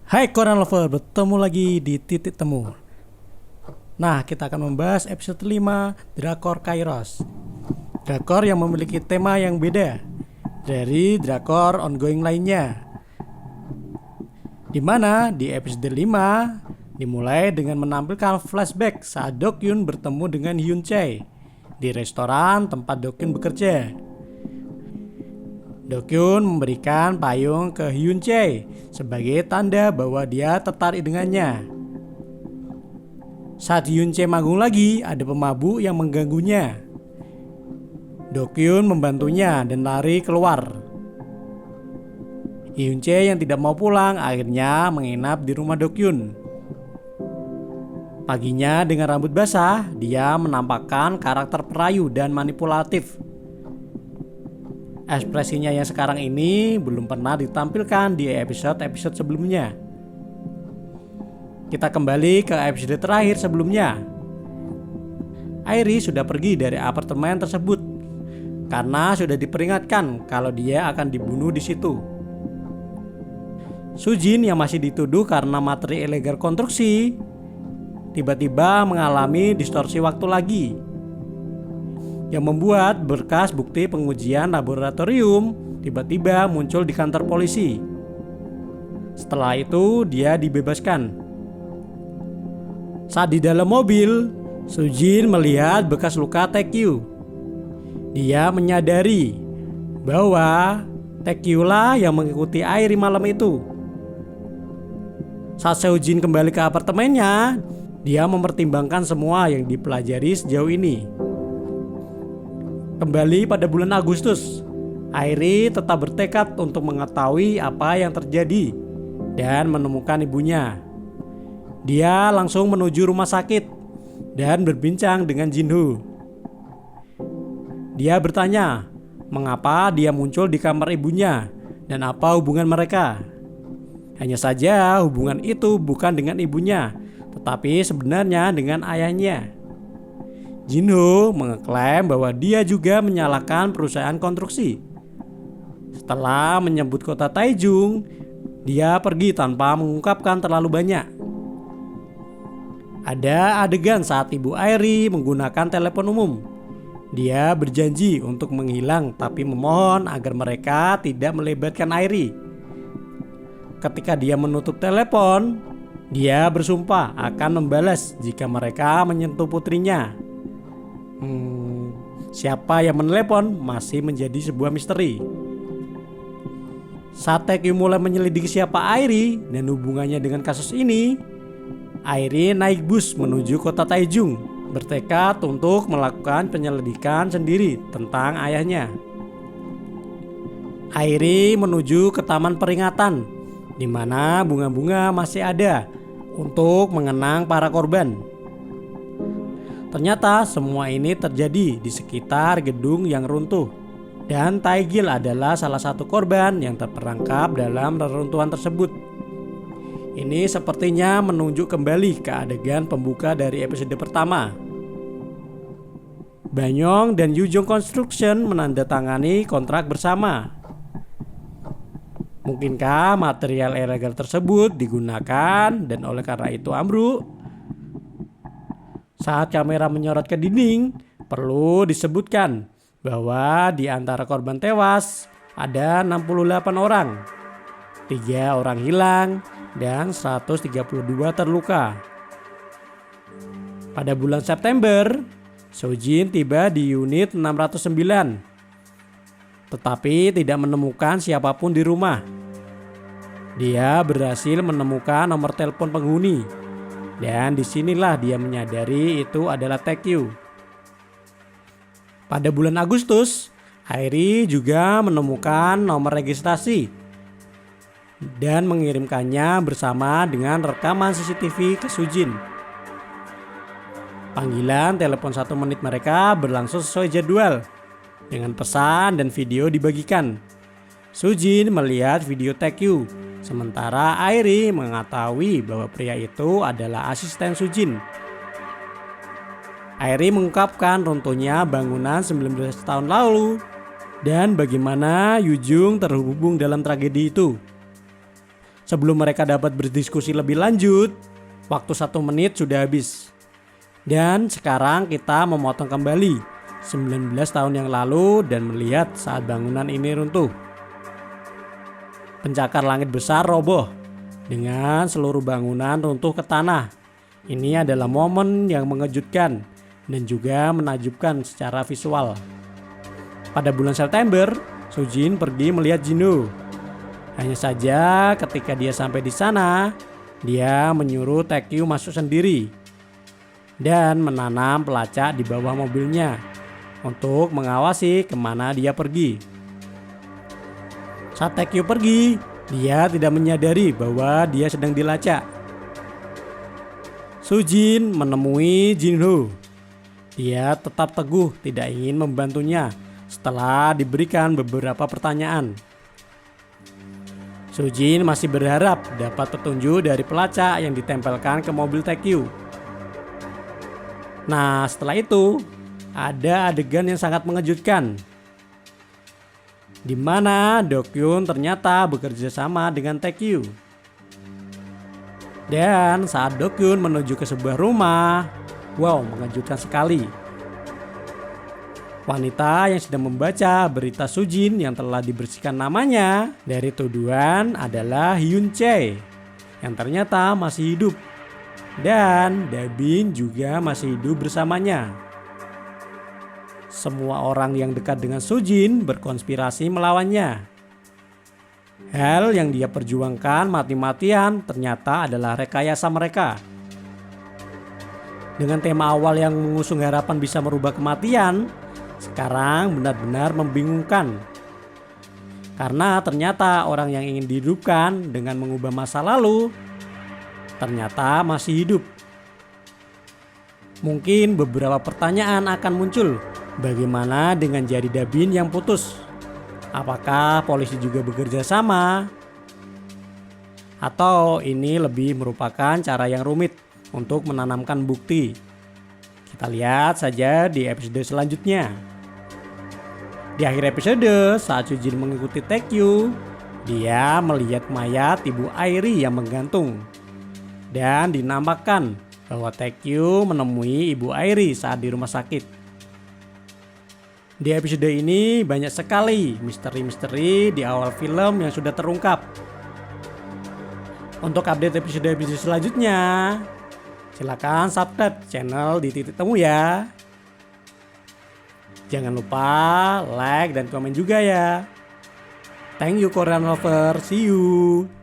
Hai Korean Lover, bertemu lagi di Titik Temu. Nah, kita akan membahas episode 5 Drakor Kairos. Drakor yang memiliki tema yang beda dari drakor ongoing lainnya. Dimana di episode 5 dimulai dengan menampilkan flashback saat Dokyun bertemu dengan Hyun Chae di restoran tempat Dokyun bekerja. Dokyun memberikan payung ke Hyun Chae sebagai tanda bahwa dia tertarik dengannya. Saat Hyun Chae manggung lagi, ada pemabuk yang mengganggunya. Dokyun membantunya dan lari keluar. Hyun Chae yang tidak mau pulang akhirnya menginap di rumah Dokyun. Paginya dengan rambut basah, dia menampakkan karakter perayu dan manipulatif. Ekspresinya yang sekarang ini belum pernah ditampilkan di episode-episode sebelumnya. Kita kembali ke episode terakhir sebelumnya. Airi sudah pergi dari apartemen tersebut karena sudah diperingatkan kalau dia akan dibunuh di situ. Sujin yang masih dituduh karena materi ilegal konstruksi tiba-tiba mengalami distorsi waktu lagi, yang membuat berkas bukti pengujian laboratorium tiba-tiba muncul di kantor polisi. Setelah itu dia dibebaskan. Saat di dalam mobil, Sujin melihat bekas luka Taekyu. Dia menyadari bahwa Taekyu lah yang mengikuti Airi malam itu. Saat Sujin kembali ke apartemennya, dia mempertimbangkan semua yang dipelajari sejauh ini. Kembali pada bulan Agustus, Airi tetap bertekad untuk mengetahui apa yang terjadi dan menemukan ibunya. Dia langsung menuju rumah sakit dan berbincang dengan Jinho. Dia bertanya mengapa dia muncul di kamar ibunya dan apa hubungan mereka. Hanya saja hubungan itu bukan dengan ibunya, tetapi sebenarnya dengan ayahnya. Jinho mengeklaim bahwa dia juga menyalahkan perusahaan konstruksi. Setelah menyebut kota Taejung, dia pergi tanpa mengungkapkan terlalu banyak. Ada adegan saat ibu Airi menggunakan telepon umum. Dia berjanji untuk menghilang tapi memohon agar mereka tidak melibatkan Airi. Ketika dia menutup telepon, dia bersumpah akan membalas jika mereka menyentuh putrinya. Siapa yang menelepon masih menjadi sebuah misteri. Saat Taekyu mulai menyelidiki siapa Airi dan hubungannya dengan kasus ini, Airi naik bus menuju kota Taejung, bertekad untuk melakukan penyelidikan sendiri tentang ayahnya. Airi menuju ke taman peringatan, di mana bunga-bunga masih ada untuk mengenang para korban. Ternyata semua ini terjadi di sekitar gedung yang runtuh, dan Taegil adalah salah satu korban yang terperangkap dalam reruntuhan tersebut. Ini sepertinya menunjuk kembali ke adegan pembuka dari episode pertama. Banyong dan Yujong Construction menandatangani kontrak bersama. Mungkinkah material ilegal tersebut digunakan dan oleh karena itu ambruk? Saat kamera menyorot ke dinding, perlu disebutkan bahwa di antara korban tewas ada 68 orang. 3 orang hilang dan 132 terluka. Pada bulan September, Sojin tiba di unit 609, tetapi tidak menemukan siapapun di rumah. Dia berhasil menemukan nomor telepon penghuni. Dan disinilah dia menyadari itu adalah Taekyu. Pada bulan Agustus, Airi juga menemukan nomor registrasi dan mengirimkannya bersama dengan rekaman CCTV ke Sujin. Panggilan telepon 1 menit mereka berlangsung sesuai jadwal, dengan pesan dan video dibagikan. Sujin melihat video Taekyu, sementara Airi mengetahui bahwa pria itu adalah asisten Sujin. Airi mengungkapkan runtuhnya bangunan 19 tahun lalu dan bagaimana Yujung terhubung dalam tragedi itu. Sebelum mereka dapat berdiskusi lebih lanjut, waktu 1 menit sudah habis. Dan sekarang kita memotong kembali 19 tahun yang lalu dan melihat saat bangunan ini runtuh. Pencakar langit besar roboh dengan seluruh bangunan runtuh ke tanah. Ini adalah momen yang mengejutkan dan juga menakjubkan secara visual. Pada bulan September, Sujin pergi melihat Jinho. Hanya saja ketika dia sampai di sana, dia menyuruh Taekyu masuk sendiri dan menanam pelacak di bawah mobilnya untuk mengawasi kemana dia pergi. Saat Taekyu pergi, dia tidak menyadari bahwa dia sedang dilacak. Sujin menemui Jinho. Dia tetap teguh tidak ingin membantunya setelah diberikan beberapa pertanyaan. Sujin masih berharap dapat petunjuk dari pelacak yang ditempelkan ke mobil Taekyu. Nah, setelah itu ada adegan yang sangat mengejutkan, di mana Do-kyun ternyata bekerja sama dengan Taekyu. Dan saat Do-kyun menuju ke sebuah rumah, wow, mengejutkan sekali. Wanita yang sedang membaca berita Sujin yang telah dibersihkan namanya dari tuduhan adalah Hyun Chae yang ternyata masih hidup. Dan Dabin juga masih hidup bersamanya. Semua orang yang dekat dengan Sujin berkonspirasi melawannya. Hal yang dia perjuangkan mati-matian ternyata adalah rekayasa mereka. Dengan tema awal yang mengusung harapan bisa merubah kematian, sekarang benar-benar membingungkan. Karena ternyata orang yang ingin dihidupkan dengan mengubah masa lalu ternyata masih hidup. Mungkin beberapa pertanyaan akan muncul. Bagaimana dengan jari Dabin yang putus? Apakah polisi juga bekerja sama? Atau ini lebih merupakan cara yang rumit untuk menanamkan bukti? Kita lihat saja di episode selanjutnya. Di akhir episode, saat Sujin mengikuti Taekyu, dia melihat mayat Ibu Airi yang menggantung. Dan dinampakkan bahwa Taekyu menemui Ibu Airi saat di rumah sakit. Di episode ini banyak sekali misteri-misteri di awal film yang sudah terungkap. Untuk update episode-episode selanjutnya, silakan subscribe channel di Titik Temu ya. Jangan lupa like dan komen juga ya. Thank you Korean lover, see you.